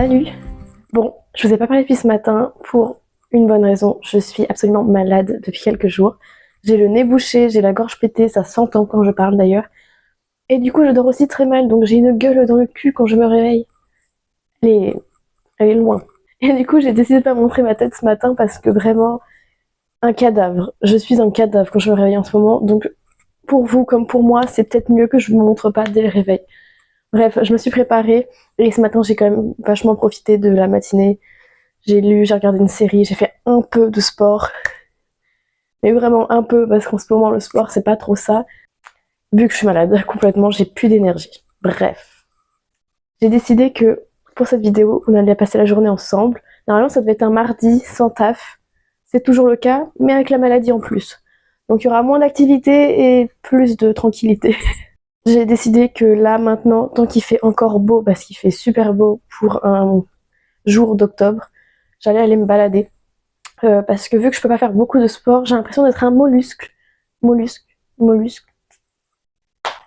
Salut! Bon, je vous ai pas parlé depuis ce matin pour une bonne raison. Je suis absolument malade depuis quelques jours. J'ai le nez bouché, j'ai la gorge pétée, ça s'entend quand je parle d'ailleurs. Et du coup, je dors aussi très mal, donc j'ai une gueule dans le cul quand je me réveille. Elle est loin. Et du coup, j'ai décidé de pas montrer ma tête ce matin parce que vraiment, un cadavre. Je suis un cadavre quand je me réveille en ce moment, donc pour vous comme pour moi, c'est peut-être mieux que je vous montre pas dès le réveil. Bref, je me suis préparée et ce matin j'ai quand même vachement profité de la matinée. J'ai lu, j'ai regardé une série, j'ai fait un peu de sport. Mais vraiment un peu parce qu'en ce moment le sport c'est pas trop ça. Vu que je suis malade complètement, j'ai plus d'énergie. Bref. J'ai décidé que pour cette vidéo, on allait passer la journée ensemble. Normalement ça devait être un mardi sans taf. C'est toujours le cas, mais avec la maladie en plus. Donc il y aura moins d'activité et plus de tranquillité. J'ai décidé que là, maintenant, tant qu'il fait encore beau, parce qu'il fait super beau pour un jour d'octobre, j'allais aller me balader. Parce que vu que je peux pas faire beaucoup de sport, j'ai l'impression d'être un mollusque. Mollusque.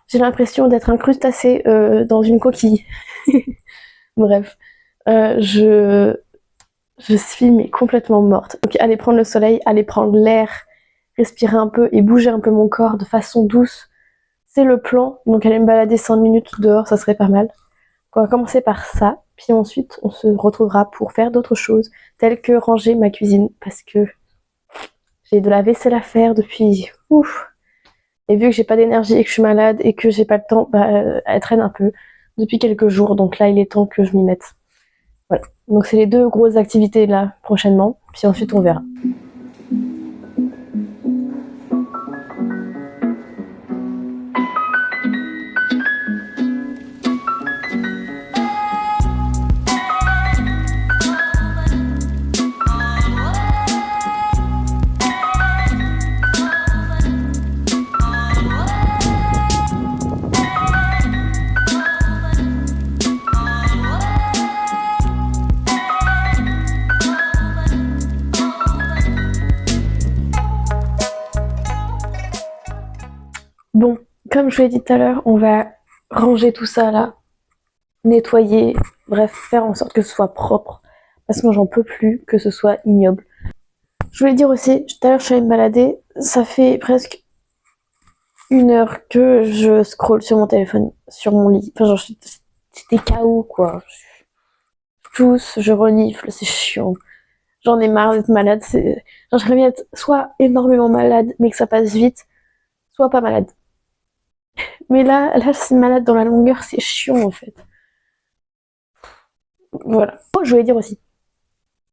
J'ai l'impression d'être un crustacé dans une coquille. Bref. Je suis mais complètement morte. Donc aller prendre le soleil, aller prendre l'air, respirer un peu et bouger un peu mon corps de façon douce. C'est le plan, donc aller me balader 5 minutes dehors, ça serait pas mal. On va commencer par ça, puis ensuite on se retrouvera pour faire d'autres choses, telles que ranger ma cuisine, parce que j'ai de la vaisselle à faire depuis ouf. Et vu que j'ai pas d'énergie et que je suis malade et que j'ai pas le temps, elle traîne un peu depuis quelques jours, donc là il est temps que je m'y mette. Voilà, donc c'est les deux grosses activités là prochainement, puis ensuite on verra. Bon, comme je vous l'ai dit tout à l'heure, on va ranger tout ça là, nettoyer, bref, faire en sorte que ce soit propre, parce que j'en peux plus que ce soit ignoble. Je voulais dire aussi, tout à l'heure je suis allée me balader, ça fait presque 1 heure que je scrolle sur mon téléphone, sur mon lit, enfin genre j'étais KO quoi, je tousse, je renifle, c'est chiant, j'en ai marre d'être malade, genre j'aimerais bien être soit énormément malade mais que ça passe vite, soit pas malade. Mais là c'est malade dans la longueur, c'est chiant en fait. Voilà. Oh, je voulais dire aussi,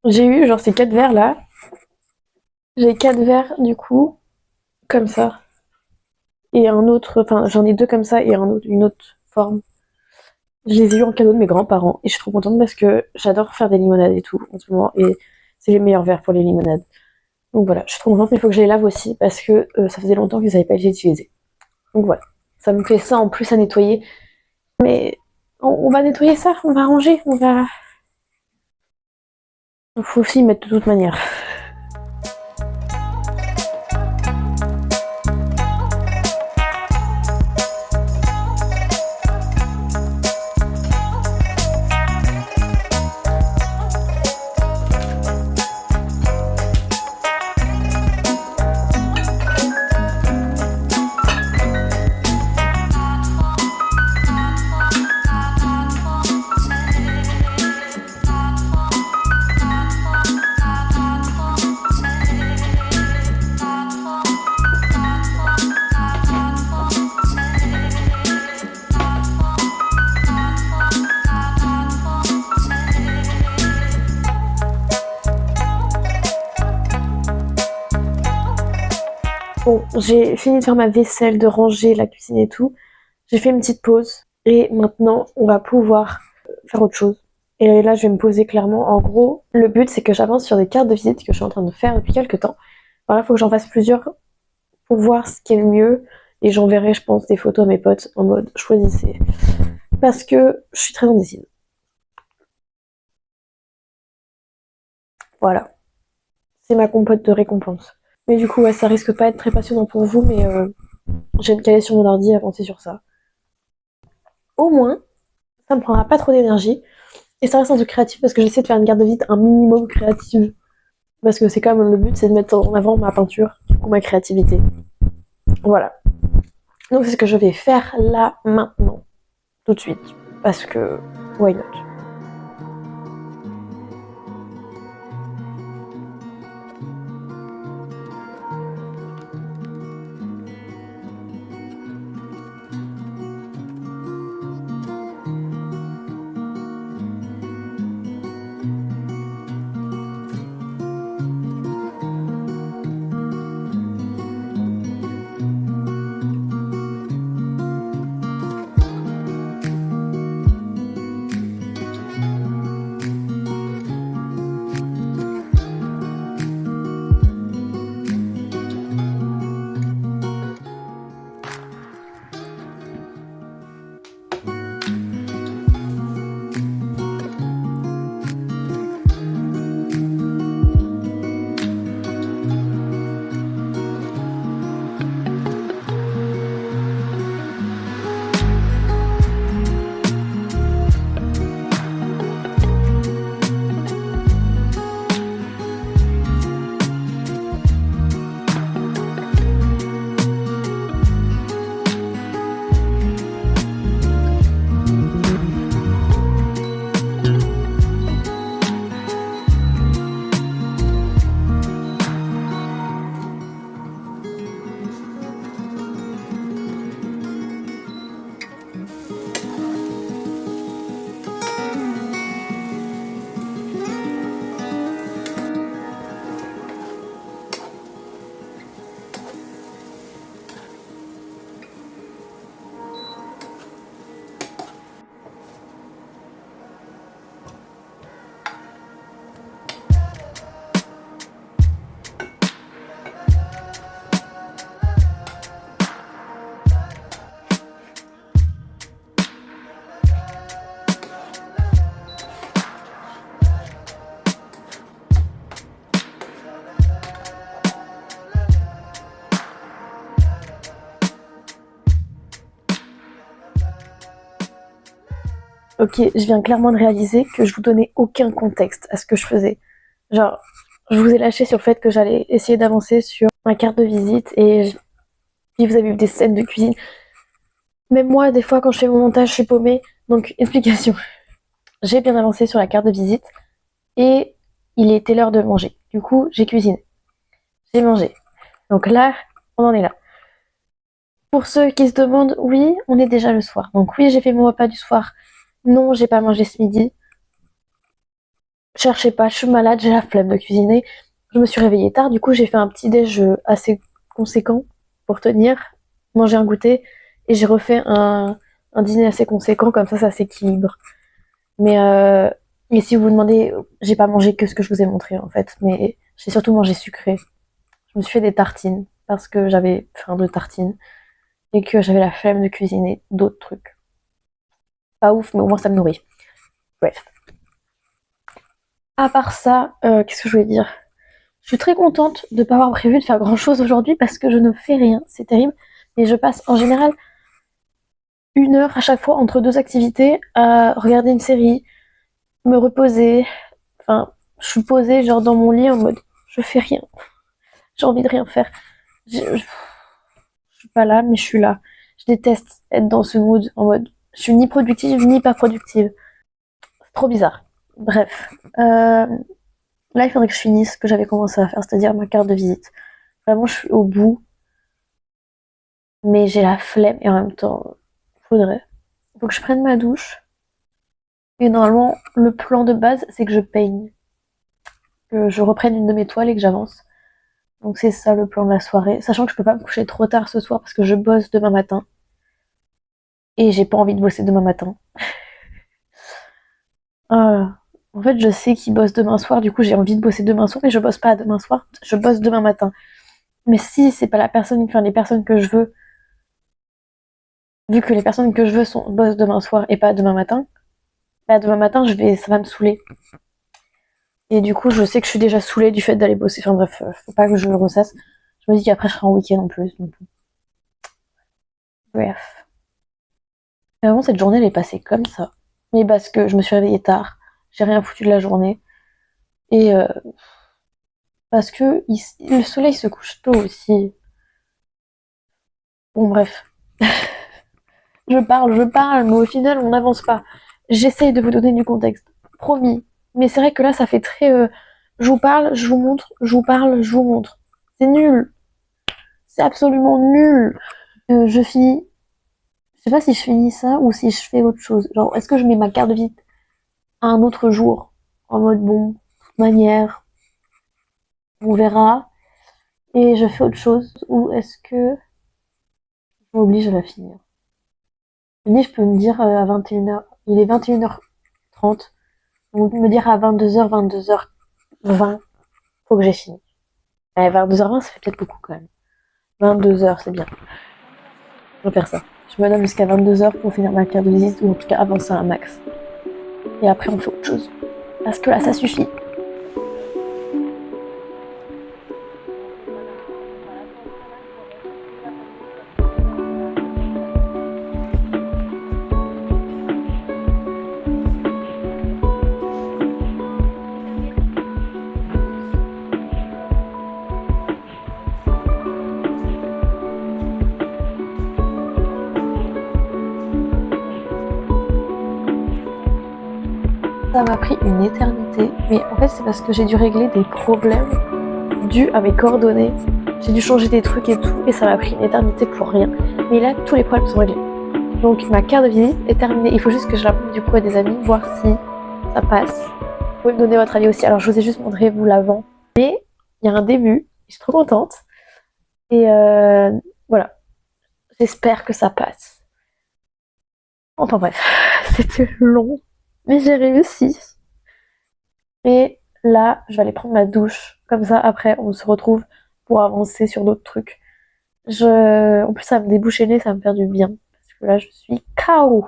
j'ai eu genre ces 4 verres là, j'ai 4 verres du coup, comme ça. Et un autre, enfin j'en ai 2 comme ça et une autre forme. Je les ai eu en cadeau de mes grands-parents et je suis trop contente parce que j'adore faire des limonades et tout en ce moment et c'est les meilleurs verres pour les limonades. Donc voilà, je suis trop contente mais il faut que je les lave aussi parce que ça faisait longtemps qu'ils n'avaient pas été utilisés. Donc voilà, ça me fait ça en plus à nettoyer. Mais on va nettoyer ça, on va ranger, on va... Il faut aussi y mettre de toute manière. Bon, j'ai fini de faire ma vaisselle, de ranger la cuisine et tout. J'ai fait une petite pause et maintenant on va pouvoir faire autre chose. Et là je vais me poser clairement. En gros, le but c'est que j'avance sur des cartes de visite que je suis en train de faire depuis quelques temps. Voilà, il faut que j'en fasse plusieurs pour voir ce qui est le mieux. Et j'enverrai, je pense, des photos à mes potes en mode choisissez. Parce que je suis très indécise. Voilà. C'est ma compote de récompense. Mais du coup, ouais, ça risque pas d'être très passionnant pour vous, mais je vais me caler sur mon ordi et avancer sur ça. Au moins, ça me prendra pas trop d'énergie. Et ça reste un truc créatif parce que j'essaie de faire une carte de visite un minimum créative. Parce que c'est quand même le but, c'est de mettre en avant ma peinture, du coup ma créativité. Voilà. Donc c'est ce que je vais faire là, maintenant, tout de suite. Parce que, why not? Ok, je viens clairement de réaliser que je vous donnais aucun contexte à ce que je faisais. Genre, je vous ai lâché sur le fait que j'allais essayer d'avancer sur ma carte de visite puis vous avez eu des scènes de cuisine. Même moi, des fois, quand je fais mon montage, je suis paumée. Donc, explication. J'ai bien avancé sur la carte de visite et il était l'heure de manger. Du coup, j'ai cuisiné. J'ai mangé. Donc là, on en est là. Pour ceux qui se demandent, oui, on est déjà le soir. Donc oui, j'ai fait mon repas du soir. Non, j'ai pas mangé ce midi. Cherchez pas, je suis malade, j'ai la flemme de cuisiner. Je me suis réveillée tard, du coup j'ai fait un petit déj assez conséquent pour tenir, manger un goûter, et j'ai refait un dîner assez conséquent, comme ça s'équilibre. Mais et si vous vous demandez, j'ai pas mangé que ce que je vous ai montré en fait, mais j'ai surtout mangé sucré. Je me suis fait des tartines, parce que j'avais faim de tartines, et que j'avais la flemme de cuisiner d'autres trucs. Pas ouf, mais au moins ça me nourrit. Bref. À part ça, qu'est-ce que je voulais dire? Je suis très contente de ne pas avoir prévu de faire grand chose aujourd'hui parce que je ne fais rien, c'est terrible. Et je passe en général 1 heure à chaque fois entre deux activités à regarder une série, me reposer. Enfin, je suis posée genre dans mon lit en mode je fais rien, j'ai envie de rien faire. Je suis pas là, mais je suis là. Je déteste être dans ce mood en mode je suis ni productive ni pas productive. C'est trop bizarre. Bref. Là, il faudrait que je finisse ce que j'avais commencé à faire, c'est-à-dire ma carte de visite. Vraiment, je suis au bout. Mais j'ai la flemme et en même temps, faudrait. Faut que je prenne ma douche. Et normalement, le plan de base, c'est que je peigne. Que je reprenne une de mes toiles et que j'avance. Donc c'est ça le plan de la soirée. Sachant que je peux pas me coucher trop tard ce soir parce que je bosse demain matin. Et j'ai pas envie de bosser demain matin. Ah, en fait, je sais qu'ils bossent demain soir, du coup j'ai envie de bosser demain soir, mais je bosse pas demain soir, je bosse demain matin. Mais si c'est pas la personne, enfin les personnes que je veux, vu que les personnes que je veux bossent demain soir et pas demain matin, bah demain matin ça va me saouler. Et du coup je sais que je suis déjà saoulée du fait d'aller bosser. Enfin bref, faut pas que je le ressasse. Je me dis qu'après je serai en week-end en plus. Donc... Bref. Mais vraiment cette journée elle est passée comme ça. Mais parce que je me suis réveillée tard. j'ai rien foutu de la journée. Et parce que le soleil se couche tôt aussi. Bon bref, je parle, mais au final on n'avance pas. J'essaye de vous donner du contexte, promis. Mais c'est vrai que là ça fait très je vous parle, je vous montre, je vous parle, je vous montre. C'est nul, c'est absolument nul. Je finis, je sais pas si je finis ça ou si je fais autre chose. Genre, est-ce que je mets ma carte de visite à un autre jour en mode bon, de toute manière, on verra et je fais autre chose, ou est-ce que je m'oblige à la finir? Je peux me dire à 21h, il est 21h30, donc me dire à 22h, 22h20, faut que j'ai fini. 22h20, ça fait peut-être beaucoup quand même. 22h, c'est bien. Je vais faire ça. Je me donne jusqu'à 22h pour finir ma carte de visite, ou en tout cas avancer un max. Et après, on fait autre chose. Parce que là, ça suffit. Ça m'a pris une éternité, mais en fait c'est parce que j'ai dû régler des problèmes dus à mes coordonnées. J'ai dû changer des trucs et tout, et ça m'a pris une éternité pour rien. Mais là, tous les problèmes sont réglés. Donc ma carte de visite est terminée. Il faut juste que je la montre du coup à des amis, voir si ça passe. Vous pouvez me donner votre avis aussi. Alors je vous ai juste montré vous l'avant. Mais il y a un début, je suis trop contente. Et voilà, j'espère que ça passe. Enfin bref, c'était long, mais j'ai réussi. Et là, je vais aller prendre ma douche. Comme ça, après, on se retrouve pour avancer sur d'autres trucs. En plus, ça va me déboucher le nez, ça va me faire du bien. Parce que là, je suis KO.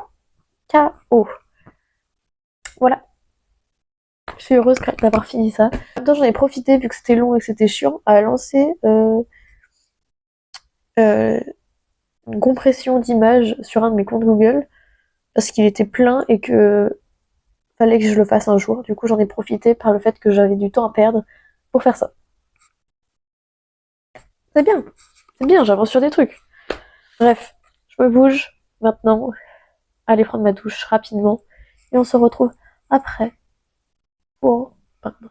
KO. Voilà. Je suis heureuse d'avoir fini ça. En même temps, j'en ai profité, vu que c'était long et que c'était chiant, à lancer une compression d'images sur un de mes comptes Google. Parce qu'il était plein et que fallait que je le fasse un jour. Du coup, j'en ai profité par le fait que j'avais du temps à perdre pour faire ça. C'est bien. C'est bien, j'avance sur des trucs. Bref, je me bouge maintenant. Aller prendre ma douche rapidement. Et on se retrouve après pour... Pardon.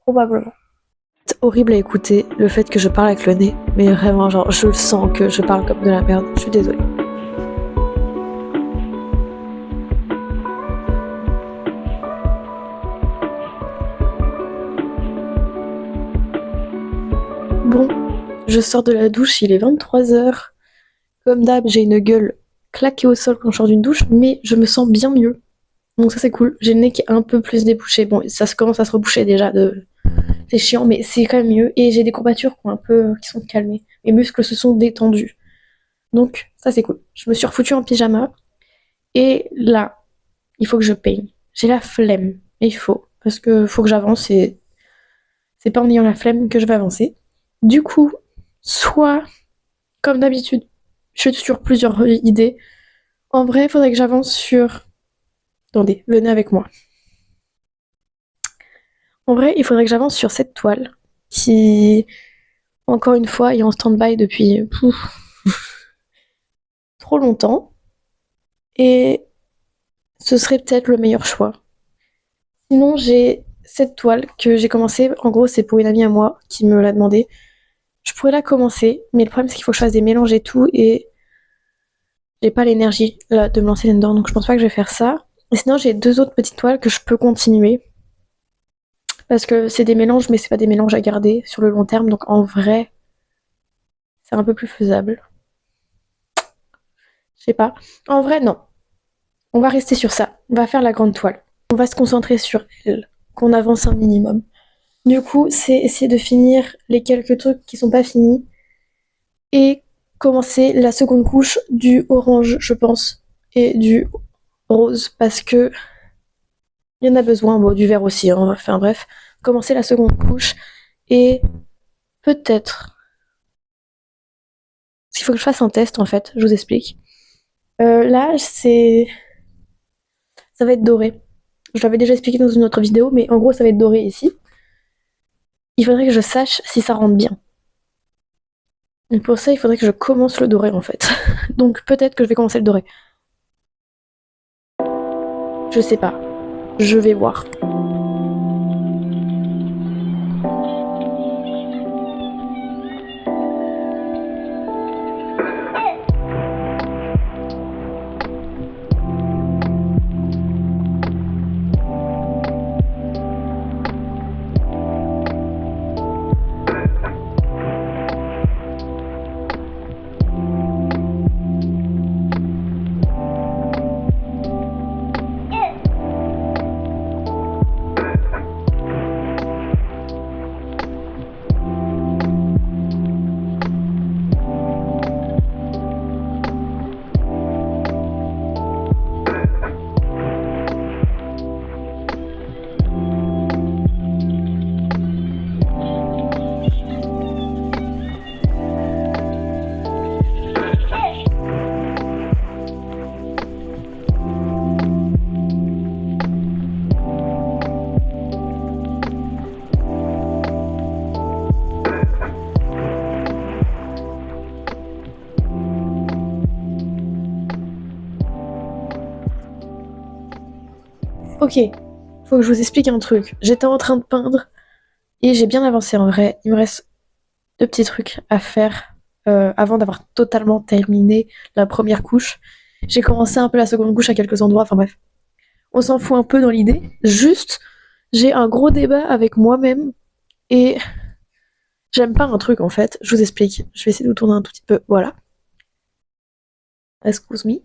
Probablement. C'est horrible à écouter, le fait que je parle avec le nez. Mais vraiment, genre, je le sens que je parle comme de la merde. Je suis désolée. Bon, je sors de la douche, il est 23h. Comme d'hab, j'ai une gueule claquée au sol quand je sors d'une douche, mais je me sens bien mieux. Donc ça c'est cool. J'ai le nez qui est un peu plus débouché. Bon, ça commence à se reboucher déjà. C'est chiant, mais c'est quand même mieux. Et j'ai des courbatures qui sont calmées. Mes muscles se sont détendus. Donc ça c'est cool. Je me suis refoutue en pyjama. Et là, il faut que je peigne. J'ai la flemme. Mais il faut. Parce que faut que j'avance et c'est pas en ayant la flemme que je vais avancer. Du coup, soit, comme d'habitude, je suis sur plusieurs idées. En vrai, il faudrait que j'avance sur... Attendez, venez avec moi. En vrai, il faudrait que j'avance sur cette toile qui, encore une fois, est en stand-by depuis trop longtemps. Et ce serait peut-être le meilleur choix. Sinon, j'ai cette toile que j'ai commencé. En gros, c'est pour une amie à moi qui me l'a demandé. Je pourrais la commencer, mais le problème, c'est qu'il faut que je fasse des mélanges et tout. Et j'ai pas l'énergie là de me lancer là-dedans. Donc, je pense pas que je vais faire ça. Et sinon, j'ai deux autres petites toiles que je peux continuer. Parce que c'est des mélanges, mais c'est pas des mélanges à garder sur le long terme. Donc, en vrai, c'est un peu plus faisable. Je sais pas. En vrai, non. On va rester sur ça. On va faire la grande toile. On va se concentrer sur elle. Qu'on avance un minimum. Du coup, c'est essayer de finir les quelques trucs qui sont pas finis. Et commencer la seconde couche du orange, je pense. Et du rose. Parce que il y en a besoin. Bon, du vert aussi. Hein. Enfin bref. Commencer la seconde couche. Et peut-être... Parce qu'il faut que je fasse un test en fait. Je vous explique. Là, ça va être doré. Je l'avais déjà expliqué dans une autre vidéo, mais en gros ça va être doré ici. Il faudrait que je sache si ça rentre bien. Et pour ça, il faudrait que je commence le doré en fait. Donc peut-être que je vais commencer le doré. Je sais pas. Je vais voir. Ok, faut que je vous explique un truc. J'étais en train de peindre et j'ai bien avancé en vrai. Il me reste 2 petits trucs à faire avant d'avoir totalement terminé la première couche. J'ai commencé un peu la seconde couche à quelques endroits, enfin bref. On s'en fout un peu dans l'idée. Juste, j'ai un gros débat avec moi-même et j'aime pas un truc en fait. Je vous explique. Je vais essayer de vous tourner un tout petit peu. Voilà. Excuse me.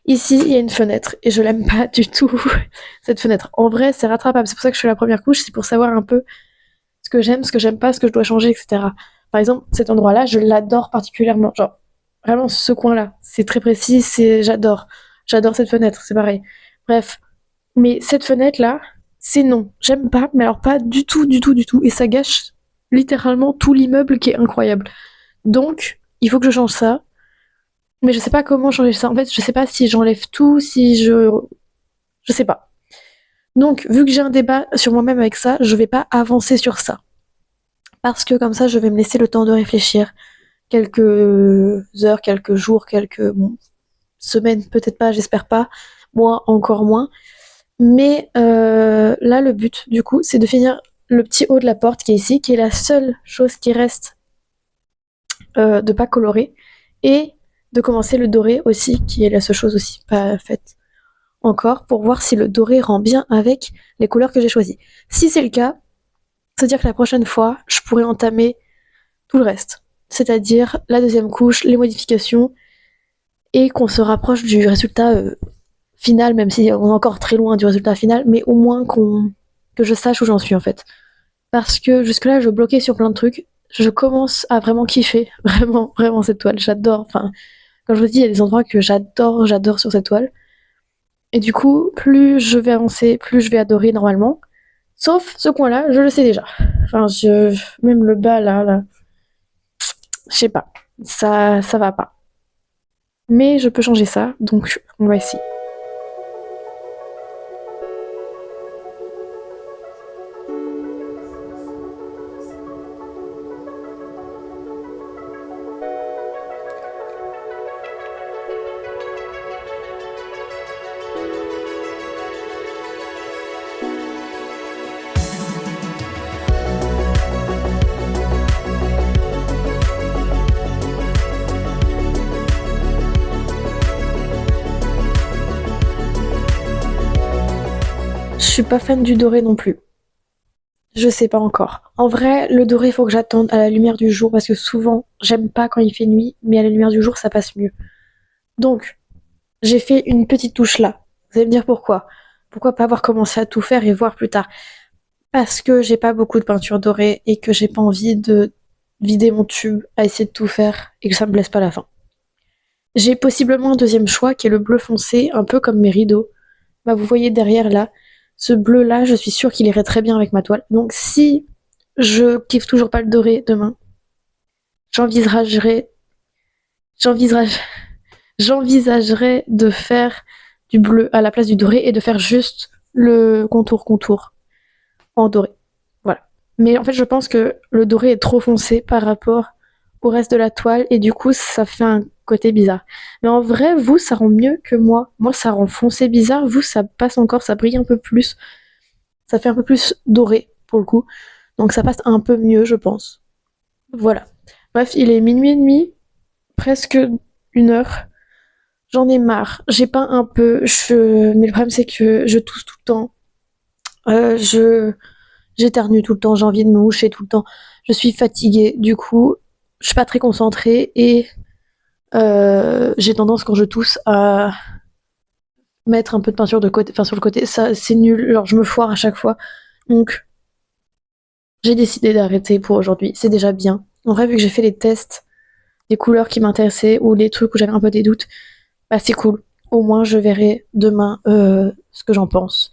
Ici, il y a une fenêtre et je l'aime pas du tout, cette fenêtre. En vrai, c'est rattrapable. C'est pour ça que je fais la première couche, c'est pour savoir un peu ce que j'aime, ce que j'aime pas, ce que je dois changer, etc. Par exemple, cet endroit-là, je l'adore particulièrement. Genre, vraiment, ce coin-là, c'est très précis, j'adore. J'adore cette fenêtre, c'est pareil. Bref. Mais cette fenêtre-là, c'est non. J'aime pas, mais alors pas du tout, du tout, du tout. Et ça gâche littéralement tout l'immeuble qui est incroyable. Donc, il faut que je change ça. Mais je sais pas comment changer ça. En fait, je sais pas si j'enlève tout, si je... Je sais pas. Donc, vu que j'ai un débat sur moi-même avec ça, je vais pas avancer sur ça. Parce que comme ça, je vais me laisser le temps de réfléchir. Quelques heures, quelques jours, quelques semaines, peut-être pas, j'espère pas. Mois, encore moins. Mais là, le but, du coup, c'est de finir le petit haut de la porte qui est ici, qui est la seule chose qui reste de pas colorer. Et de commencer le doré aussi, qui est la seule chose aussi pas faite encore, pour voir si le doré rend bien avec les couleurs que j'ai choisies. Si c'est le cas, c'est-à-dire que la prochaine fois, je pourrais entamer tout le reste. C'est-à-dire la deuxième couche, les modifications, et qu'on se rapproche du résultat final, même si on est encore très loin du résultat final, mais au moins que je sache où j'en suis en fait. Parce que jusque-là, je bloquais sur plein de trucs. Je commence à vraiment kiffer, vraiment, vraiment cette toile. J'adore, enfin, comme je vous dis, il y a des endroits que j'adore sur cette toile. Et du coup, plus je vais avancer, plus je vais adorer normalement. Sauf ce coin-là, je le sais déjà. Enfin, même le bas là, je sais pas. Ça va pas. Mais je peux changer ça, donc on va essayer. Je suis pas fan du doré non plus. Je sais pas encore. En vrai, le doré, faut que j'attende à la lumière du jour parce que souvent, j'aime pas quand il fait nuit, mais à la lumière du jour, ça passe mieux. Donc, j'ai fait une petite touche là. Vous allez me dire pourquoi. Pourquoi pas avoir commencé à tout faire et voir plus tard? Parce que j'ai pas beaucoup de peinture dorée et que j'ai pas envie de vider mon tube à essayer de tout faire et que ça me blesse pas à la fin. J'ai possiblement un deuxième choix qui est le bleu foncé, un peu comme mes rideaux. Bah, vous voyez derrière là, ce bleu là, je suis sûre qu'il irait très bien avec ma toile. Donc si je kiffe toujours pas le doré demain, j'envisagerais, j'envisage, j'envisagerais de faire du bleu à la place du doré et de faire juste le contour en doré. Voilà. Mais en fait, je pense que le doré est trop foncé par rapport au reste de la toile et du coup, ça fait un côté bizarre. Mais en vrai, vous, ça rend mieux que moi. Moi, ça rend foncé bizarre. Vous, ça passe encore, ça brille un peu plus. Ça fait un peu plus doré pour le coup. Donc ça passe un peu mieux, je pense. Voilà. Bref, il est minuit et demi, presque 1 heure. J'en ai marre. J'ai peint un peu. Mais le problème, c'est que je tousse tout le temps. Je J'éternue tout le temps, j'ai envie de me moucher tout le temps. Je suis fatiguée, du coup, je suis pas très concentrée et j'ai tendance quand je tousse à mettre un peu de peinture de côté, enfin sur le côté. Ça, c'est nul. Genre, je me foire à chaque fois. Donc, j'ai décidé d'arrêter pour aujourd'hui. C'est déjà bien. En vrai, vu que j'ai fait les tests des couleurs qui m'intéressaient ou les trucs où j'avais un peu des doutes, bah c'est cool. Au moins, je verrai demain ce que j'en pense,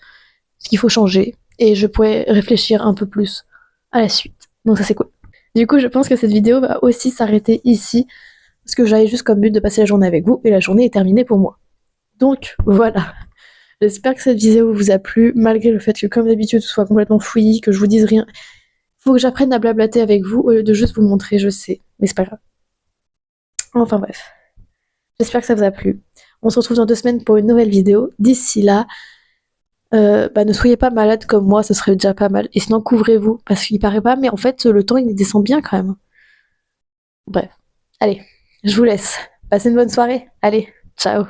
ce qu'il faut changer et je pourrais réfléchir un peu plus à la suite. Donc ça, c'est cool. Du coup, je pense que cette vidéo va aussi s'arrêter ici, parce que j'avais juste comme but de passer la journée avec vous, et la journée est terminée pour moi. Donc voilà, j'espère que cette vidéo vous a plu, malgré le fait que comme d'habitude, ce soit complètement fouillis, que je vous dise rien. Faut que j'apprenne à blablater avec vous, au lieu de juste vous montrer, je sais, mais c'est pas grave. Enfin bref, j'espère que ça vous a plu. On se retrouve dans 2 semaines pour une nouvelle vidéo. D'ici là, ne soyez pas malade comme moi, ce serait déjà pas mal. Et sinon, couvrez-vous, parce qu'il paraît pas, mais en fait, le temps, il descend bien quand même. Bref. Allez, je vous laisse. Passez une bonne soirée. Allez, ciao.